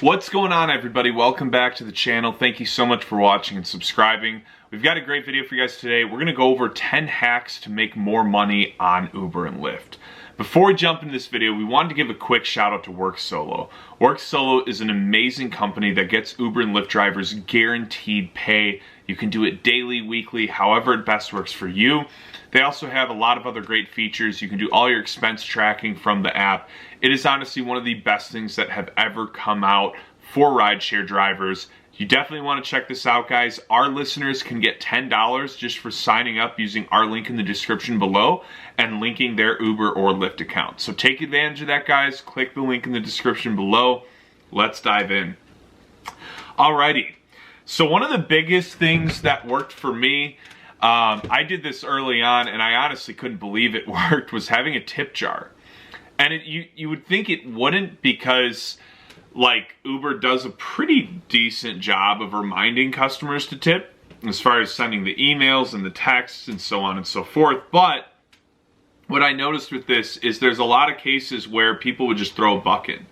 What's going on, everybody? Welcome back to the channel. Thank you so much for watching and subscribing. We've got a great video for you guys today. We're going to go over 10 hacks to make more money on Uber and Lyft. Before we jump into this video, we wanted to give a quick shout out to Work Solo. Work Solo is an amazing company that gets Uber and Lyft drivers guaranteed pay. You can do it daily, weekly, however it best works for you. They also have a lot of other great features. You can do all your expense tracking from the app. It is honestly one of the best things that have ever come out for rideshare drivers. You definitely want to check this out, guys. Our listeners can get $10 just for signing up using our link in the description below and linking their Uber or Lyft account. So take advantage of that, guys. Click the link in the description below. Let's dive in. Alrighty. So one of the biggest things that worked for me, I did this early on and I honestly couldn't believe it worked, was having a tip jar. And you would think it wouldn't, because like Uber does a pretty decent job of reminding customers to tip as far as sending the emails and the texts and so on and so forth. But what I noticed with this is there's a lot of cases where people would just throw a buck in.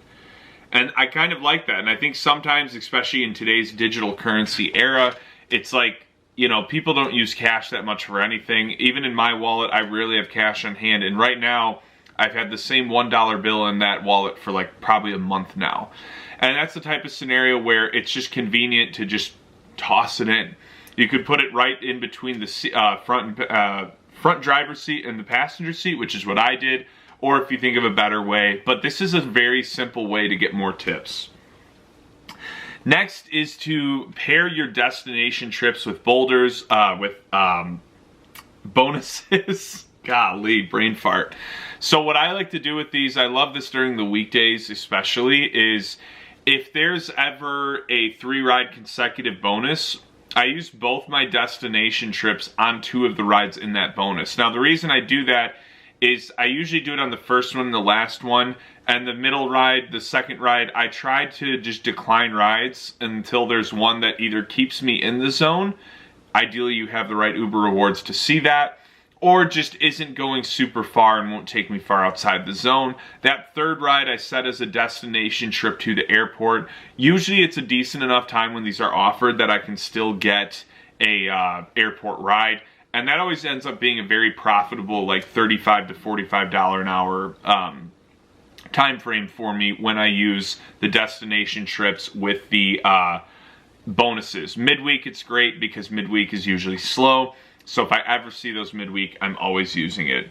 And I kind of like that. And I think sometimes, especially in today's digital currency era, it's like, you know, people don't use cash that much for anything. Even in my wallet, I rarely have cash on hand. And right now, I've had the same $1 bill in that wallet for like probably a month now. And that's the type of scenario where it's just convenient to just toss it in. You could put it right in between the front driver's seat and the passenger seat, which is what I did. Or if you think of a better way. But this is a very simple way to get more tips. Next is to pair your destination trips with bonuses. Golly, brain fart. So what I like to do with these, I love this during the weekdays especially, is if there's ever a 3-ride consecutive bonus, I use both my destination trips on 2 of the rides in that bonus. Now the reason I do that is I usually do it on the first one and the last one, and the middle ride, the second ride, I try to just decline rides until there's one that either keeps me in the zone, ideally you have the right Uber rewards to see that, or just isn't going super far and won't take me far outside the zone. That third ride I set as a destination trip to the airport. Usually it's a decent enough time when these are offered that I can still get a airport ride. And that always ends up being a very profitable, like $35 to $45 an hour time frame for me when I use the destination trips with the bonuses. Midweek it's great because midweek is usually slow. So if I ever see those midweek, I'm always using it.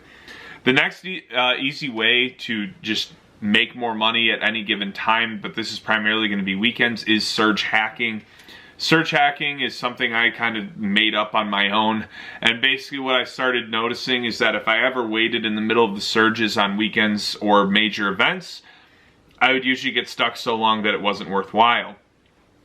The next easy way to just make more money at any given time, but this is primarily going to be weekends, is surge hacking. Surge hacking is something I kind of made up on my own. And basically what I started noticing is that if I ever waited in the middle of the surges on weekends or major events, I would usually get stuck so long that it wasn't worthwhile.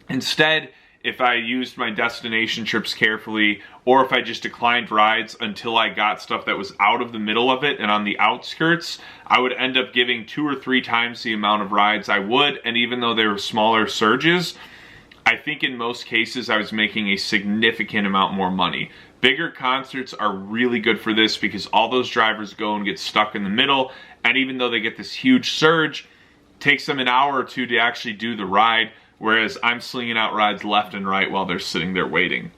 Instead, if I used my destination trips carefully, or if I just declined rides until I got stuff that was out of the middle of it and on the outskirts, I would end up giving 2 or 3 times the amount of rides I would. And even though they were smaller surges, I think in most cases I was making a significant amount more money. Bigger concerts are really good for this because all those drivers go and get stuck in the middle. And even though they get this huge surge, it takes them an hour or 2 to actually do the ride. Whereas I'm slinging out rides left and right while they're sitting there waiting.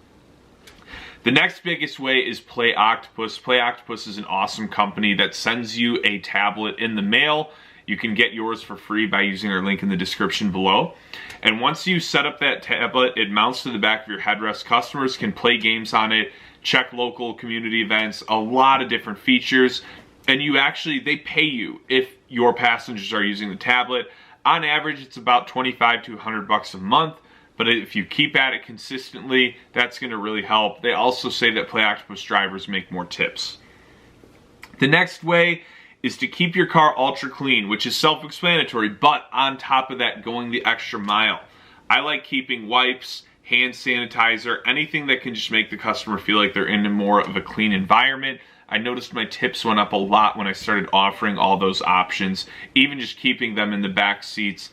The next biggest way is Play Octopus. Play Octopus is an awesome company that sends you a tablet in the mail. You can get yours for free by using our link in the description below. And once you set up that tablet, it mounts to the back of your headrest. Customers can play games on it, check local community events, a lot of different features. And they pay you if your passengers are using the tablet. On average, it's about $25 to $100 a month, but if you keep at it consistently, that's going to really help. They also say that Play Octopus drivers make more tips. The next way is to keep your car ultra clean, which is self-explanatory, but on top of that, going the extra mile. I like keeping wipes, hand sanitizer, anything that can just make the customer feel like they're in more of a clean environment. I noticed my tips went up a lot when I started offering all those options, even just keeping them in the back seats.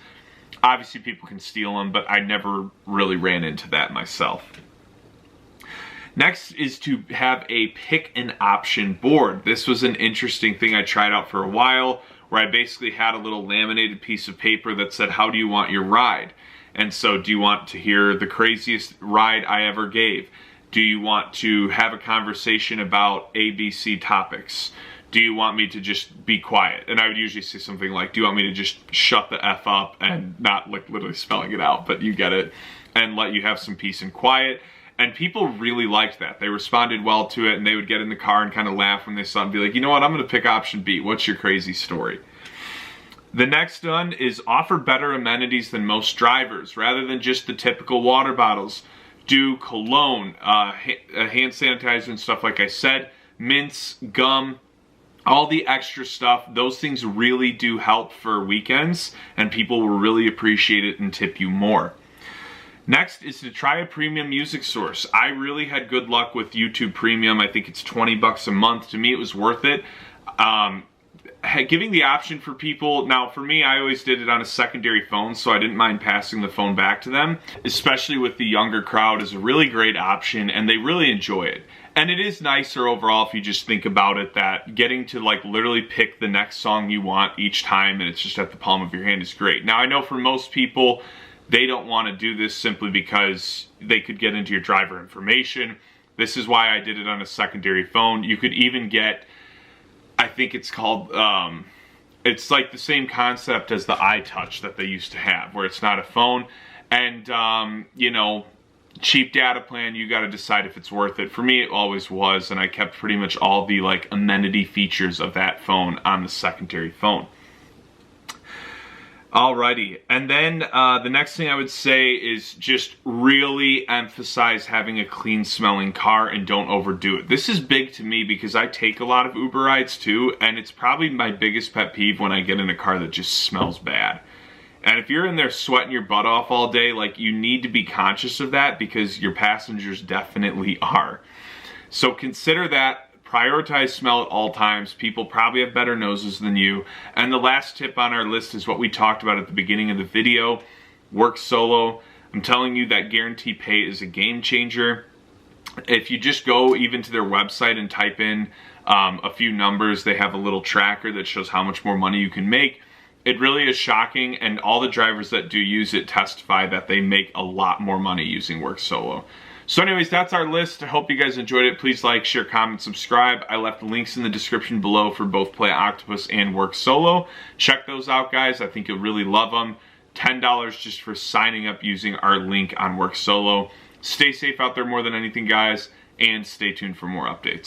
Obviously people can steal them, but I never really ran into that myself. Next is to have a pick an option board. This was an interesting thing I tried out for a while, where I basically had a little laminated piece of paper that said, how do you want your ride? And so do you want to hear the craziest ride I ever gave? Do you want to have a conversation about ABC topics? Do you want me to just be quiet? And I would usually say something like, do you want me to just shut the F up, and not like literally spelling it out, but you get it, and let you have some peace and quiet. And people really liked that. They responded well to it, and they would get in the car and kind of laugh when they saw it and be like, you know what, I'm gonna pick option B. What's your crazy story? The next one is offer better amenities than most drivers. Rather than just the typical water bottles, do cologne, hand sanitizer and stuff like I said, mints, gum, all the extra stuff. Those things really do help for weekends, and people will really appreciate it and tip you more. Next is to try a premium music source. I really had good luck with YouTube Premium. I think it's 20 bucks a month. To me, it was worth it. Giving the option for people, now for me, I always did it on a secondary phone, so I didn't mind passing the phone back to them, especially with the younger crowd, is a really great option, and they really enjoy it. And it is nicer overall if you just think about it, that getting to like literally pick the next song you want each time, and it's just at the palm of your hand, is great. Now I know for most people, they don't want to do this simply because they could get into your driver information. This is why I did it on a secondary phone. You could even get, I think it's called, it's like the same concept as the iTouch that they used to have, where it's not a phone. And, you know, cheap data plan, you got to decide if it's worth it. For me, it always was, and I kept pretty much all the like amenity features of that phone on the secondary phone. Alrighty, and then the next thing I would say is just really emphasize having a clean smelling car and don't overdo it. This is big to me because I take a lot of Uber rides too, and it's probably my biggest pet peeve when I get in a car that just smells bad. And if you're in there sweating your butt off all day, like, you need to be conscious of that, because your passengers definitely are. So consider that. Prioritize smell at all times. People probably have better noses than you. And the last tip on our list is what we talked about at the beginning of the video, work solo. I'm telling you that guarantee pay is a game changer. If you just go even to their website and type in a few numbers, they have a little tracker that shows how much more money you can make. It really is shocking, and all the drivers that do use it testify that they make a lot more money using work solo. So anyways, that's our list. I hope you guys enjoyed it. Please like, share, comment, subscribe. I left links in the description below for both Play Octopus and Work Solo. Check those out, guys. I think you'll really love them. $10 just for signing up using our link on Work Solo. Stay safe out there more than anything, guys, and stay tuned for more updates.